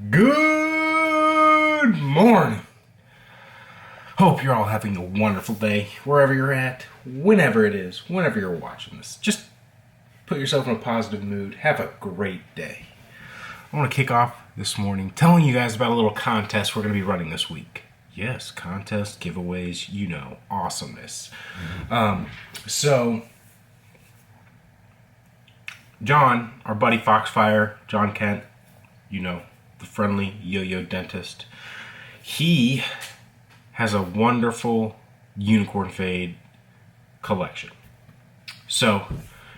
Good morning. Hope you're all having a wonderful day, wherever you're at, whenever it is, whenever you're watching this. Just put yourself in a positive mood. Have a great day. I want to kick off this morning telling you guys about a little contest we're going to be running this week. Yes, contests, giveaways, awesomeness. So, John, our buddy Foxfire, John Kent, the friendly yo-yo dentist, he has a wonderful unicorn fade collection. So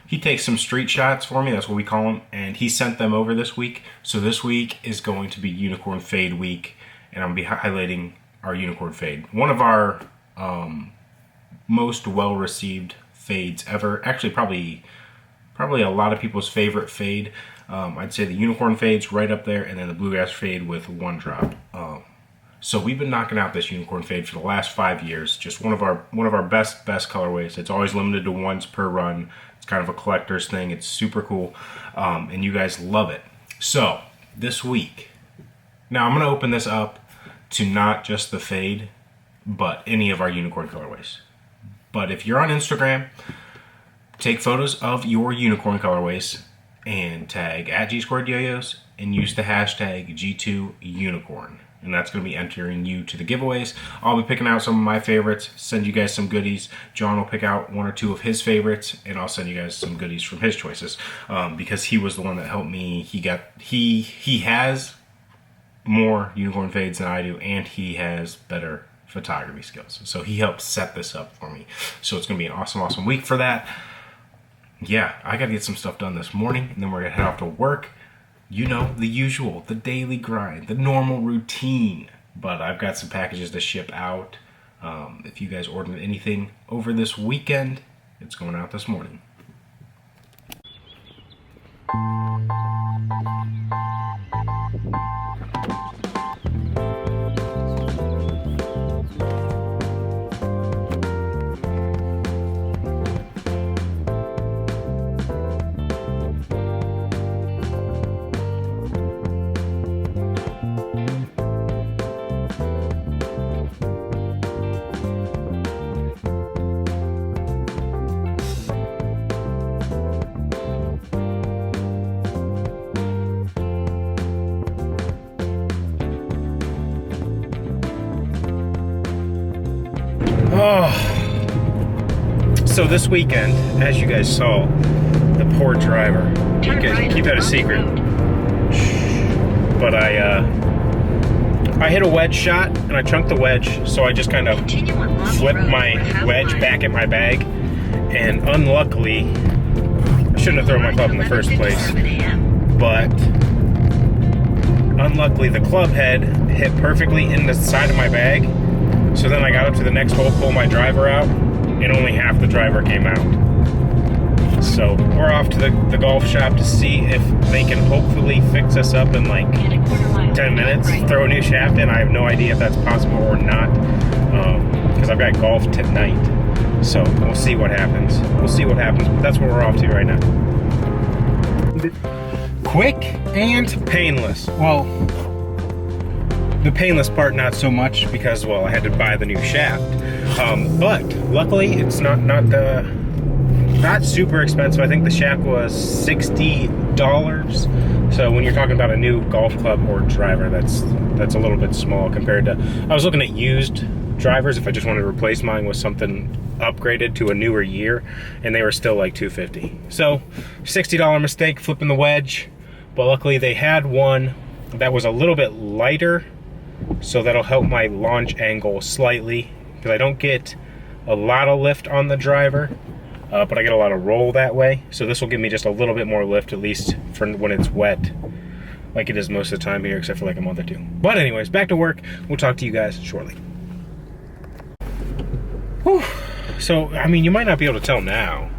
he takes some street shots for me, that's what we call them, and he sent them over this week. So this week is going to be unicorn fade week, and I'm going to be highlighting our unicorn fade. One of our most well-received fades ever. Actually, probably a lot of people's favorite fade. I'd say the unicorn fade's right up there, and then the bluegrass fade with one drop. So we've been knocking out this unicorn fade for the last 5 years. Just one of our best colorways. It's always limited to once per run. It's kind of a collector's thing. It's super cool, and you guys love it. So this week, now I'm going to open this up to not just the fade, but any of our unicorn colorways. But if you're on Instagram, take photos of your unicorn colorways and tag @G2YOYOs and use the hashtag G2Unicorn. And that's going to be entering you to the giveaways. I'll be picking out some of my favorites, send you guys some goodies. John will pick out one or two of his favorites, and I'll send you guys some goodies from his choices. Because he was the one that helped me. He has more unicorn fades than I do, and he has better photography skills. So he helped set this up for me. So it's going to be an awesome week for that. Yeah, I got to get some stuff done this morning, and then we're going to head off to work. The usual, the daily grind, the normal routine. But I've got some packages to ship out. If you guys ordered anything over this weekend, it's going out this morning. So this weekend, as you guys saw, the poor driver, you guys keep that a secret, but I hit a wedge shot and I chunked the wedge, so I just kind of flipped my wedge back at my bag, and unluckily, I shouldn't have thrown my club in the first place, but unluckily the club head hit perfectly in the side of my bag. So then I got up to the next hole, pulled my driver out, and only half the driver came out. So we're off to the golf shop to see if they can hopefully fix us up in like 10 minutes, throw a new shaft in. I have no idea if that's possible or not, because I've got golf tonight. So we'll see what happens. But that's what we're off to right now. Quick and painless. Well, the painless part, not so much, because, well, I had to buy the new shaft. But luckily, it's not super expensive. I think the shaft was $60. So when you're talking about a new golf club or driver, that's a little bit small compared to. I was looking at used drivers if I just wanted to replace mine with something upgraded to a newer year, and they were still like $250. So $60 mistake flipping the wedge. But luckily, they had one that was a little bit lighter. So that'll help my launch angle slightly, because I don't get a lot of lift on the driver, but I get a lot of roll that way. So this will give me just a little bit more lift, at least for when it's wet, like it is most of the time here, except for like a month or two. But anyways, back to work. We'll talk to you guys shortly. Whew. So, I mean, you might not be able to tell now,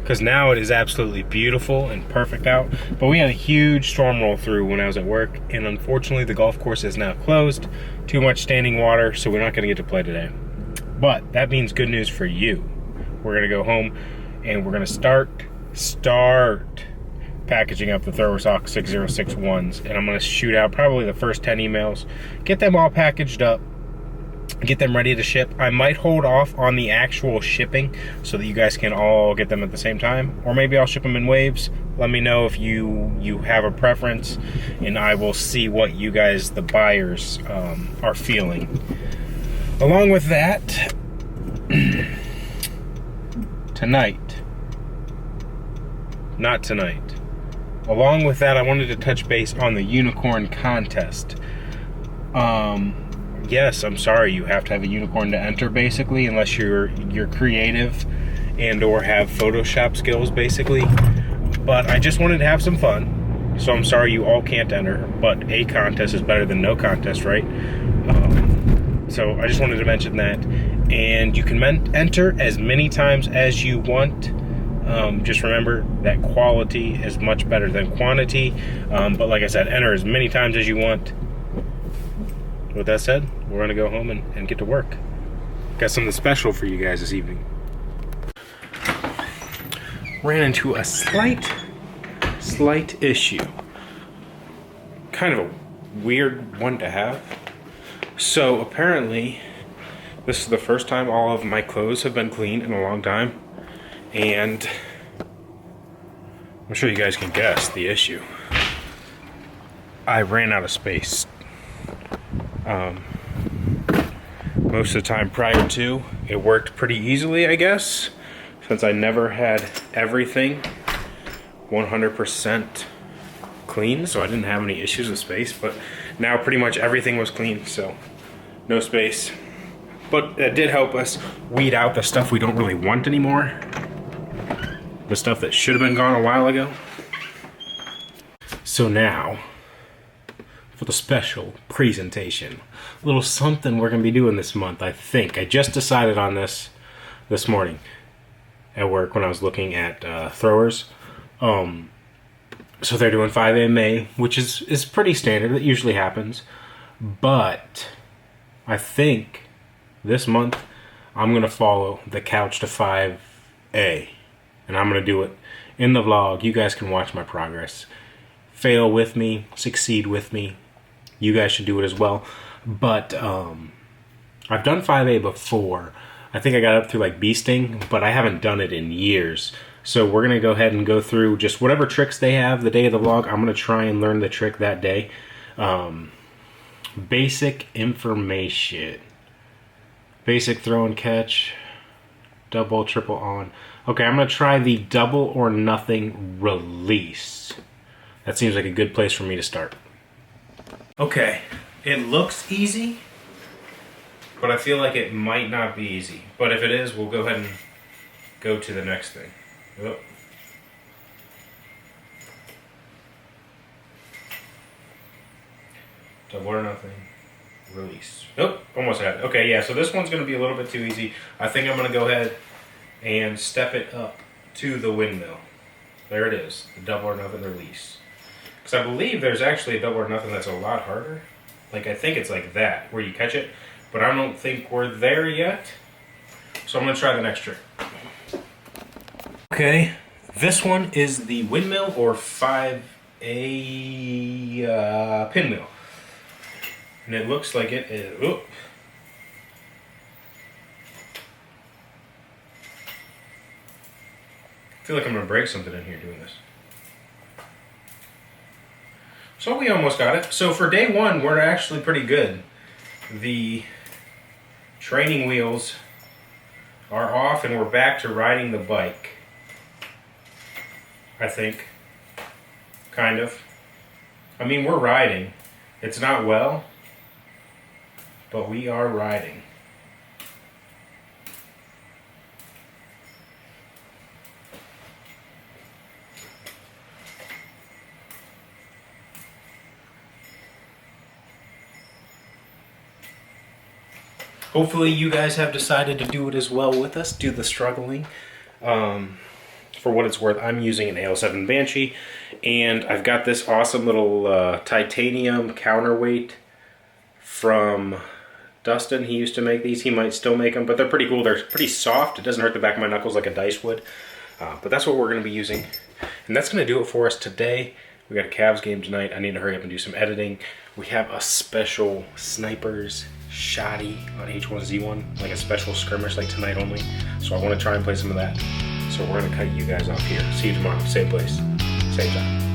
because now it is absolutely beautiful and perfect out. But we had a huge storm roll through when I was at work, and unfortunately the golf course is now closed. Too much standing water, so we're not gonna get to play today. But that means good news for you. We're gonna go home and we're gonna start packaging up the Thrower Sock 6061s, and I'm going to shoot out probably the first 10 emails, get them all packaged up, get them ready to ship. I might hold off on the actual shipping so that you guys can all get them at the same time, or maybe I'll ship them in waves. Let me know if you have a preference, and I will see what you guys, the buyers, are feeling. Along with that, along with that, I wanted to touch base on the unicorn contest. Yes, I'm sorry, you have to have a unicorn to enter, basically, unless you're creative and or have Photoshop skills, basically. But I just wanted to have some fun, so I'm sorry you all can't enter, but a contest is better than no contest, right? So I just wanted to mention that. And you can enter as many times as you want. Just remember that quality is much better than quantity. But like I said, enter as many times as you want. With that said, we're gonna go home and get to work. Got something special for you guys this evening. Ran into a slight issue. Kind of a weird one to have. So apparently, this is the first time all of my clothes have been cleaned in a long time. And I'm sure you guys can guess the issue. I ran out of space. Most of the time prior to, it worked pretty easily, I guess, since I never had everything 100% clean, so I didn't have any issues with space. But now pretty much everything was clean, so no space. But that did help us weed out the stuff we don't really want anymore. The stuff that should have been gone a while ago. So now, for the special presentation, a little something we're going to be doing this month, I think. I just decided on this morning at work when I was looking at throwers. So they're doing 5A May, which is pretty standard. It usually happens. But I think this month I'm going to follow the couch to 5A. And I'm going to do it in the vlog. You guys can watch my progress. Fail with me, succeed with me. You guys should do it as well. But I've done 5A before. I think I got up through like bee sting, but I haven't done it in years. So we're going to go ahead and go through just whatever tricks they have the day of the vlog. I'm going to try and learn the trick that day. Basic information. Basic throw and catch. Double, triple on. Okay, I'm going to try the double or nothing release. That seems like a good place for me to start. Okay, it looks easy, but I feel like it might not be easy. But if it is, we'll go ahead and go to the next thing. Oh. Double or nothing. Release. Nope, almost had it. Okay, yeah, so this one's going to be a little bit too easy. I think I'm going to go ahead and step it up to the windmill. There it is, the double or nothing release. Because I believe there's actually a double or nothing that's a lot harder. Like, I think it's like that, where you catch it. But I don't think we're there yet. So I'm going to try the next trick. Okay, this one is the windmill or 5A pinwheel. And it looks like it is... Ooh. I feel like I'm going to break something in here doing this. So we almost got it. So for day one, we're actually pretty good. The training wheels are off and we're back to riding the bike. I think. Kind of. I mean, we're riding. It's not well, but we are riding. Hopefully you guys have decided to do it as well with us, do the struggling. For what it's worth, I'm using an AL7 Banshee, and I've got this awesome little titanium counterweight from Dustin. He used to make these, he might still make them, but they're pretty cool. They're pretty soft, it doesn't hurt the back of my knuckles like a dice would. But that's what we're going to be using. And that's going to do it for us today. We got a Cavs game tonight. I need to hurry up and do some editing. We have a special snipers shoddy on H1Z1, like a special skirmish like tonight only. So I want to try and play some of that. So we're going to cut you guys off here. See you tomorrow, same place, same time.